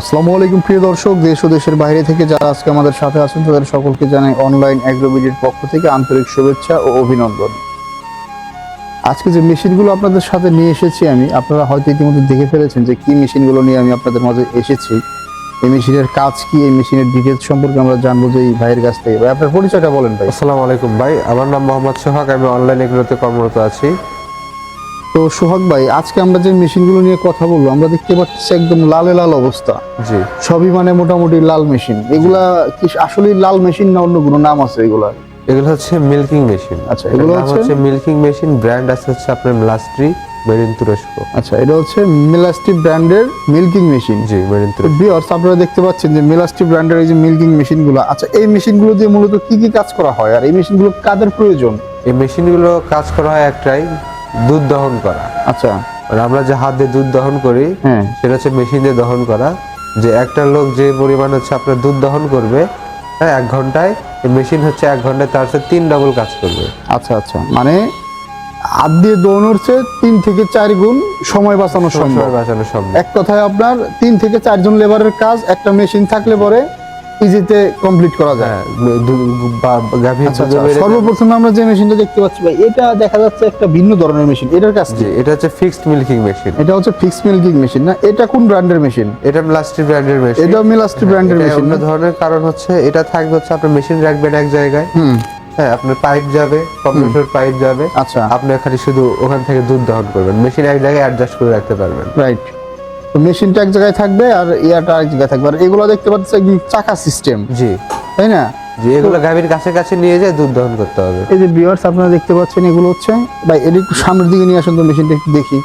আসসালামু আলাইকুম প্রিয় দর্শক, দেশ ও দেশের বাইরে থেকে যারা আজকে আমাদের সাথে আছেন তাদের সকলকে জানাই অনলাইন অ্যাগ্রোবিডির পক্ষ থেকে আন্তরিক শুভেচ্ছা ও অভিনন্দন। আজকে যে মেশিনগুলো আপনাদের সাথে নিয়ে এসেছি আপনারা হয়তো ইতিমধ্যে দেখে ফেলেছেন যে কি মেশিনগুলো নিয়ে আমি আপনাদের মাঝে এসেছি। এই মেশিনের কাজ কি, এই মেশিনের ডিটেলস সম্পর্কে আমরা জানবো যে এই ভাইয়ের কাছ থেকে। ভাই, আপনার পরিচয়টা বলেন ভাই। আসসালামু আলাইকুম ভাই, আমার নাম মোহাম্মদ সোহাগ, আমি অনলাইন এগুলোতে কর্মরত আছি। তো সোহাগ ভাই, আজকে আমরা যে মেশিনগুলো নিয়ে কথা বলবো, আমরা দেখতে পাচ্ছি একদম লালে লাল অবস্থা। জি, সবই মানে মোটামুটি লাল মেশিন। এগুলা কি আসলে লাল মেশিন না অন্য কোনো নাম আছে এগুলা? এগুলো হচ্ছে মিল্কিং মেশিন। আচ্ছা, এগুলো হচ্ছে মিল্কিং মেশিন, ব্র্যান্ড আছে হচ্ছে আপনার মিলাস্ট্রি, মেড ইন তুরস্ক। আচ্ছা, এটা হচ্ছে মিলাস্ট্রি ব্র্যান্ডের milking machine. G, made in তুরস্ক। ভিউয়ার্স, আপনারা দেখতে পাচ্ছেন যে মিলাস্ট্রি ব্র্যান্ডের এই যে মিল্কিং মেশিনগুলো। আচ্ছা, এই মেশিনগুলো দিয়ে মূলত কি কি কাজ করা হয় আর এই মেশিনগুলো কাদের প্রয়োজন? এই মেশিনগুলো কাজ করা হয় একটাই, দুধ দহন করা। আচ্ছা, আর আমরা যে হাত দিয়ে দুধ দহন করি, হ্যাঁ, সেটা হচ্ছে মেশিন দিয়ে দহন করা। যে একটা লোক যে পরিমাণ হচ্ছে আপনার দুধ দহন করবে, হ্যাঁ, 1 ঘন্টায়, এই মেশিন হচ্ছে 1 ঘন্টায় তার সাথে 3 ডাবল কাজ করবে। আচ্ছা আচ্ছা, মানে হাত দিয়ে দৌড়ানোর চেয়ে 3 থেকে 4 গুণ সময় বাঁচানো সম্ভব। বাঁচানো সম্ভব। এক কথায় আপনার 3 থেকে 4 জন লেবারের কাজ একটা মেশিন থাকলে পরে ইজিতে কমপ্লিট করা যায়। আচ্ছা, সর্বপ্রথম আমরা যে মেশিনটা দেখতে পাচ্ছি ভাই, এটা দেখা যাচ্ছে একটা ভিন্ন ধরনের মেশিন। এটার কাজ কি? এটা হচ্ছে ফিক্সড মিল্কিং মেশিন। এটা হচ্ছে ফিক্সড মিল্কিং মেশিন না? এটা কোন ব্র্যান্ডের মেশিন? এটা মিলাস্ট্রি ব্র্যান্ডের মেশিন। এটা মিলাস্ট্রি ব্র্যান্ডের মেশিন। অন্য ধরনের কারণ হচ্ছে এটা থাকবে হচ্ছে আপনার মেশিন রাখবেন এক জায়গায়, হ্যাঁ, আপনার পাইপ যাবে, কম্প্রেসর পাইপ যাবে। আচ্ছা, আপনি খালি শুধু ওখান থেকে দুধ দহন করবেন, মেশিন এক জায়গায় অ্যাডজাস্ট করে রাখতে পারবেন। রাইট। তো মেশিনটা এক জায়গায় থাকবে আর ইয়াটা এক জায়গায় থাকবে। আর এগুলো দেখতে পাচ্ছি একদম চাকা সিস্টেম, জি, তাই না? যে এগুলো গাভীর কাছে কাছে নিয়ে যায় দুধ দহন করতে হবে। এই যে ভিউয়ার্স, আপনারা দেখতে পাচ্ছেন এগুলো হচ্ছে ভাই, এটা একটু সামনের দিকে নিয়ে আসুন তো, মেশিনটা একটু দেখি।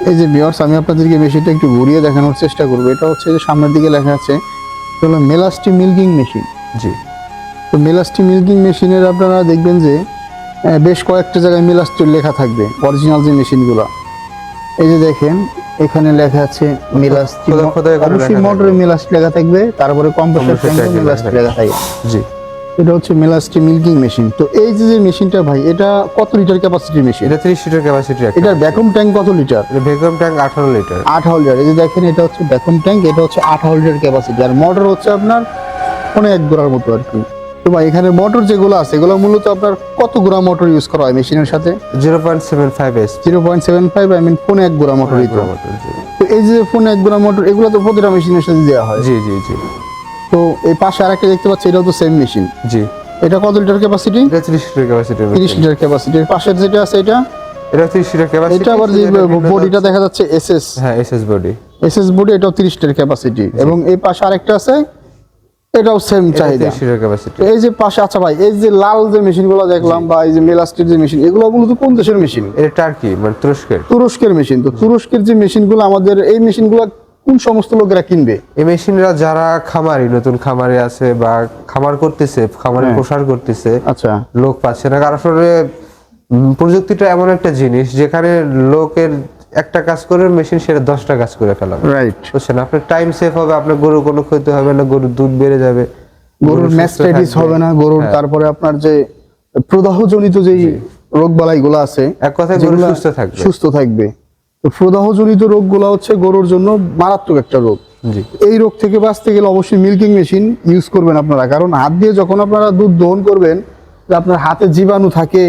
এই যে ভিউয়ার্স, আমি আপনাদেরকে মেশিনটা একটু ঘুরিয়ে দেখানোর চেষ্টা করবো। এটা হচ্ছে যে সামনের দিকে লেখা আছে, এটা হলো মিলাস্ট্রি মিল্কিং মেশিন। জি, তো মিলাস্ট্রি মিল্কিং মেশিনের আপনারা দেখবেন যে বেশ কয়েকটা জায়গায় মিলাস্ট্রি লেখা থাকবে, অরিজিনাল যে মেশিনগুলো। এই যে দেখেন, এখানে লেখা আছে মিলাস্ট্রি, অবশ্যই মোটরে মিলাস্ট্রি লেখা থাকবে, তারপরে কম্প্রেসর ট্যাঙ্কে মিলাস্ট্রি লেখা থাকবে। জি, এটা হচ্ছে মিলাস্ট্রি মিল্কিং মেশিন। তো এই যে মেশিনটা ভাই, এটা কত লিটার ক্যাপাসিটির মেশিন? এটা 30 লিটার ক্যাপাসিটি। এটার ভ্যাকুয়াম ট্যাঙ্ক কত লিটার? এটা ভ্যাকুয়াম ট্যাঙ্ক 18 লিটার। 18 লিটার। এই যে দেখেন, এটা হচ্ছে ভ্যাকুয়াম ট্যাঙ্ক, এটা হচ্ছে 18 লিটার ক্যাপাসিটি। আর মোটর হচ্ছে আপনার অনেক গোড়ার মতো আর কি। তো ভাই, এখানে মোটর যেগুলো আছে এগুলো মূলত আপনার কত গোড়া মোটর ইউজ করা হয় মেশিনের সাথে? 0.75 এস। 0.75, আই মিন ফোনে 1 গোড়া মোটর। তো এই যে ফোনে 1 গোড়া মোটর, এগুলো তো প্রতিটা মেশিনের সাথে দেওয়া হয়। জি জি জি। তো এই পাশে আরেকটা দেখতে পাচ্ছি, এটাও তো সেম মেশিন। জি, এটা কত লিটার ক্যাপাসিটি? এটা 30 লিটার ক্যাপাসিটি। 30 litre capacity. পাশের যেটা আছে এটা 30 লিটার ক্যাপাসিটি। এটা আবার যে বডিটা দেখা যাচ্ছে এসএস, হ্যাঁ, এসএস বডি। এসএস বডি, এটাও 30 লিটার ক্যাপাসিটি। এবং এই পাশে আরেকটা আছে, এটাও সেম চাহিদা। 30 লিটার ক্যাপাসিটি। এই যে পাশে, আচ্ছা ভাই, এই যে লাল যে মেশিনগুলো দেখলাম বা এই যে মিলাস্ট্রির যে মেশিন, এগুলো মূলত কোন দেশের মেশিন? এটা টার্কি, মানে তুরস্কের। তুরস্কের মেশিন। তো তুরস্কের যে মেশিনগুলো, আমাদের এই মেশিনগুলো কোন সমস্ত লোকেরা কিনবে? এই মেশিনরা যারা খামারি, নতুন খামারি আছে বা খামার করতেছে, খামারে প্রসার করতেছে, আচ্ছা, লোক পাচ্ছে না। কারণ আসলে প্রযুক্তিটা এমন একটা জিনিস যেখানে লোকের একটা কাজ করে মেশিন সেটা 10টা কাজ করে ফেলাবে। রাইট। বুঝছেন? আপনার টাইম সেভ হবে, আপনার গরুর কোনো ক্ষতি হবে না, গরুর দুধ বেড়ে যাবে, গরুর ম্যাস্টাইটিস হবে না, গরুর তারপরে আপনার যে প্রদাহজনিত যে রোগবালাইগুলো আছে, এক কথায় গরু সুস্থ থাকবে। সুস্থ থাকবে। তো প্রদাহজনিত রোগগুলো হচ্ছে গরুর জন্য মারাত্মক একটা রোগ। জি, এই রোগ থেকে বাঁচতে গেলে অবশ্যই মিল্কিং মেশিন ইউজ করবেন আপনারা। কারণ হাত দিয়ে যখন আপনারা দুধ দহন করবেন, আপনার হাতে জীবাণু থাকে,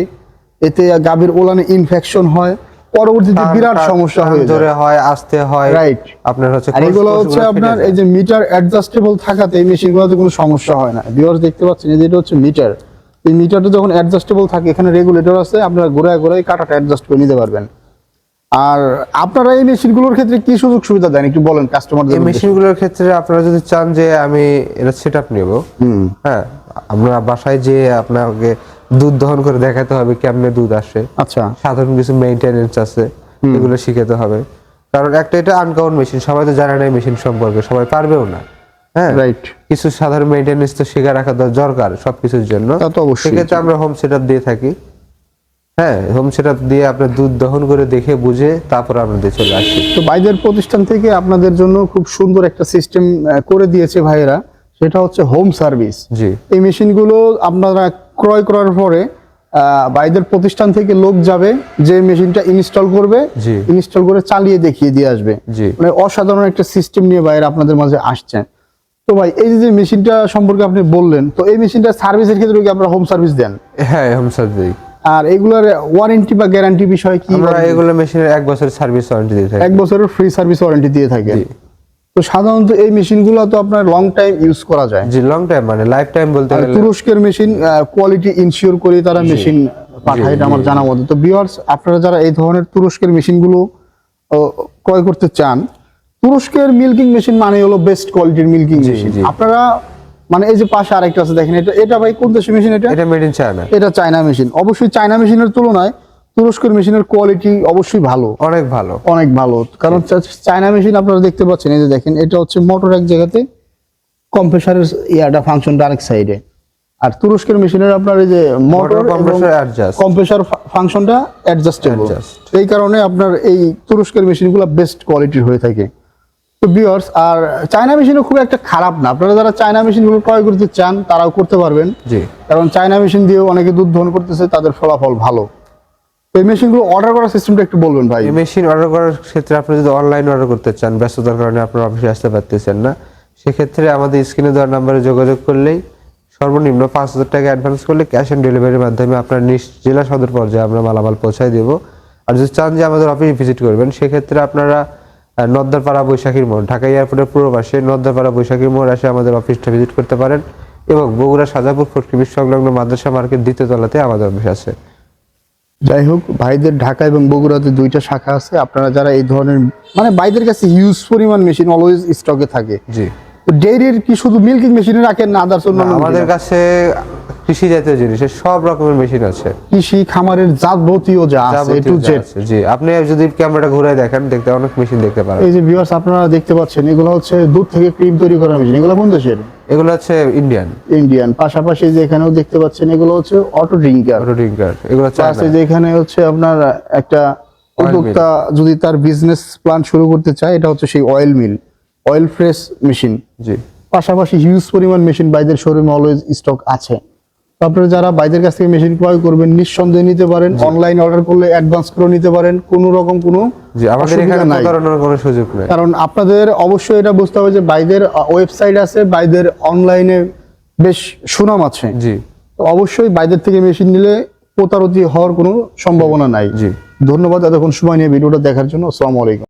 এতে গাভীর ওলানে ইনফেকশন হয়, পরবর্তীতে বিরাট সমস্যা হয়ে যায়, হয়, আসতে হয়। রাইট। আপনার হচ্ছে আর এগুলো হচ্ছে আপনার এই যে মিটার অ্যাডজাস্টেবল থাকাতে এই মেশিনগুলোতে কোনো সমস্যা হয় না। ভিউয়ার্স দেখতে পাচ্ছেন, এই যে এটা হচ্ছে মিটার। এই মিটারটা যখন অ্যাডজাস্টেবল থাকে, এখানে রেগুলেটর আছে, আপনারা ঘোরায় ঘোরায় কাটাটা অ্যাডজাস্ট করে নিতে পারবেন। আর আপনারা এই মেশিনগুলোর ক্ষেত্রে কি সুযোগ সুবিধা দেন একটু বলেন কাস্টমারদের? এই মেশিনগুলোর ক্ষেত্রে আপনারা যদি চান যে আমি এটা সেটআপ নেব, হ্যাঁ, আমরা বাসায় যে আপনাকে দুধ দহন করে দেখাতে হবে কেমনে দুধ আসে। আচ্ছা, সাধারণ কিছু মেইনটেনেন্স আছে, এগুলো শিখাতে হবে। কারণ এটা আনকমন মেশিন, সবাই তো জানে না এই মেশিন সম্পর্কে, সবাই পারবেও না। হ্যাঁ, রাইট। কিছু সাধারণ মেইনটেনেন্স তো শেখা রাখা দরকার সবকিছুর জন্য। তা তো অবশ্যই। সেক্ষেত্রে আমরা হোম সেটআপ দিয়ে থাকি। হ্যাঁ, হোম সেটআপ দিয়ে আপনার দুধ দহন করে দেখে বুঝে তারপর আমরা দিয়ে চলে আসি। তো ভাইদের প্রতিষ্ঠান থেকে আপনাদের জন্য খুব সুন্দর একটা সিস্টেম করে দিয়েছে ভাইয়েরা, সেটা হচ্ছে হোম সার্ভিস। জি, এই মেশিনগুলো আপনারা ক্রয় করার পরে ভাইদের প্রতিষ্ঠান থেকে লোক যাবে, যে মেশিনটা ইনস্টল করবে, জি। ইনস্টল করে চালিয়ে দেখিয়ে দিয়ে আসবে। জি। মানে অসাধারণ একটা সিস্টেম নিয়ে ভাইয়েরা আপনাদের মাঝে আসছেন। তো ভাই এই যে মেশিনটা সম্পর্কে আপনি বললেন, তো এই মেশিনটা সার্ভিসের ক্ষেত্রে কি আপনারা হোম সার্ভিস দেন? হ্যাঁ, হোম সার্ভিস। আর এগুলোর ওয়ারেন্টি বা গ্যারান্টি বিষয় কি? আমরা এগুলো মেশিনের 1 বছরের সার্ভিস ওয়ারেন্টি দিয়ে থাকি। 1 বছরের ফ্রি সার্ভিস ওয়ারেন্টি দিয়ে থাকেন। তো সাধারণত এই মেশিনগুলো তো আপনার লং টাইম ইউজ করা যায়। জি, লং টাইম মানে লাইফ টাইম বলতে আর গেলে। তুরস্কের মেশিন কোয়ালিটি ইনশিওর করে তারা মেশিন পাঠায়, এটা আমার জানা মতো। তো ভিউয়ার্স, আপনারা যারা এই ধরনের তুরস্কের মেশিনগুলো ক্রয় করতে চান, তুরস্কের মিল্কিং মেশিন মানে হলো বেস্ট কোয়ালিটির মিল্কিং মেশিন। আপনারা মানে এই যে পাশে আরেকটা আছে দেখেন, এটা ভাই কোন দেশের মেশিন? এটা মেড ইন চায়না। এটা চায়না মেশিন। অবশ্যই চায়না মেশিনের তুলনায় তুরস্কের মেশিনের কোয়ালিটি অবশ্যই ভালো, অনেক ভালো, অনেক ভালো। কারণ চায়না মেশিন আপনারা দেখতে পাচ্ছেন, এই যে দেখেন, এটা হচ্ছে মোটর এক জায়গাতে, কম্প্রেসারের ইয়াটা ফাংশনটা আরেক সাইডে। আর তুরস্কের মেশিনের আপনার এই যে মোটর কম্প্রেসার ফাংশনটা অ্যাডজাস্টেবল। এই কারণে আপনার এই তুরস্কের মেশিনগুলো বেস্ট কোয়ালিটির হয়ে থাকে। তো ভিউয়ার্স, আর চায়না মেশিনও খুব একটা খারাপ না। আপনারা যারা চায়না মেশিনগুলো ক্রয় করতে চান তারাও করতে পারবেন। জি। কারণ চায়না মেশিন দিয়েও অনেকে দুধ দহন করতেছে, তাদের ফলাফল ভালো। তো এই মেশিনগুলো অর্ডার করার সিস্টেমটা একটু বলবেন ভাই। এই মেশিন অর্ডার করার ক্ষেত্রে আপনি যদি অনলাইন অর্ডার করতে চান, ব্যস্ততার কারণে আপনার অফিসে আসতে পারতেছেন না, সেক্ষেত্রে আমাদের স্ক্রিনে দেওয়া নাম্বারে যোগাযোগ করলেই সর্বনিম্ন 5,000 টাকা অ্যাডভান্স করলে ক্যাশ অন ডেলিভারির মাধ্যমে আপনার নিজ জেলা সদর পর্যায়ে আমরা মালামাল পৌঁছায় দেব। আর যদি চান যে আমাদের অফিস ভিজিট করবেন, সেক্ষেত্রে আপনারা নদ্দারপাড়া বৈশাখীর মোড়, ঢাকা এয়ারপোর্টের পূর্ব পাশে নদ্দারপাড়া বৈশাখীর মোড় এসে আমাদের অফিসটা ভিজিট করতে পারেন। এবং বগুড়া সাজাপুর ফটকিবির সংলগ্ন মাদ্রাসা মার্কেট 2য় তলাতে আমাদের অফিস আছে। যাই হোক, ভাইদের ঢাকা এবং বগুড়াতে 2টা শাখা আছে। আপনারা যারা এই ধরনের মানে ভাইদের কাছে হিউজ পরিমাণ মেশিন অলওয়েজ স্টকে থাকে। জি। তো ডেইরির কি শুধু মিল্কিং মেশিনে রাখেন না আদার্স অন্য? আমাদের কাছে কৃষি জাতীয় জিনিসের সব রকমের মেশিন আছে। কৃষি খামারের যাবতীয় যা আছে এ টু জেড। জি, আপনি যদি ক্যামেরাটা ঘুরায় দেখেন, দেখতে অনেক মেশিন দেখতে পারেন। এই যে ভিউয়ার্স, আপনারা দেখতে পাচ্ছেন, এগুলো হচ্ছে দুধ থেকে ক্রিম তৈরি করা মেশিন। এগুলো কোন দেশের? এগুলো হচ্ছে ইন্ডিয়ান। পাশাপাশি যে এখানেও দেখতে পাচ্ছেন, এগুলো হচ্ছে অটো ড্রিঙ্কার। এগুলো আছে যে এখানে হচ্ছে আপনার একটা উদ্যোক্তা যদি তার বিজনেস প্ল্যান শুরু করতে চায়, এটা হচ্ছে সেই oil mill, oil fresh machine. জি। পাশাপাশি হিউজ পরিমাণ মেশিন বাইদের শোরুমে অলওয়েজ স্টক আছে। আপনারা যারা বাইদের কাছ থেকে মেশিন ক্রয় করবেন, নিঃসন্দেহে নিতে পারেন। অনলাইন অর্ডার করলে অ্যাডভান্স করে নিতে পারেন, কোনো রকম কোনো আমাদের এখানে প্রতারণার কোনো সুযোগ নেই। কারণ আপনাদের অবশ্যই এটা বুঝতে হবে যে বাইদের ওয়েবসাইট আছে, বাইদের অনলাইনে বেশ সুনাম আছে। জি। তো অবশ্যই বাইদের থেকে মেশিন নিলে প্রতারিত হওয়ার কোনো সম্ভাবনা নাই। জি। ধন্যবাদ এতক্ষণ সময় নিয়ে ভিডিওটা দেখার জন্য। আসসালামু আলাইকুম।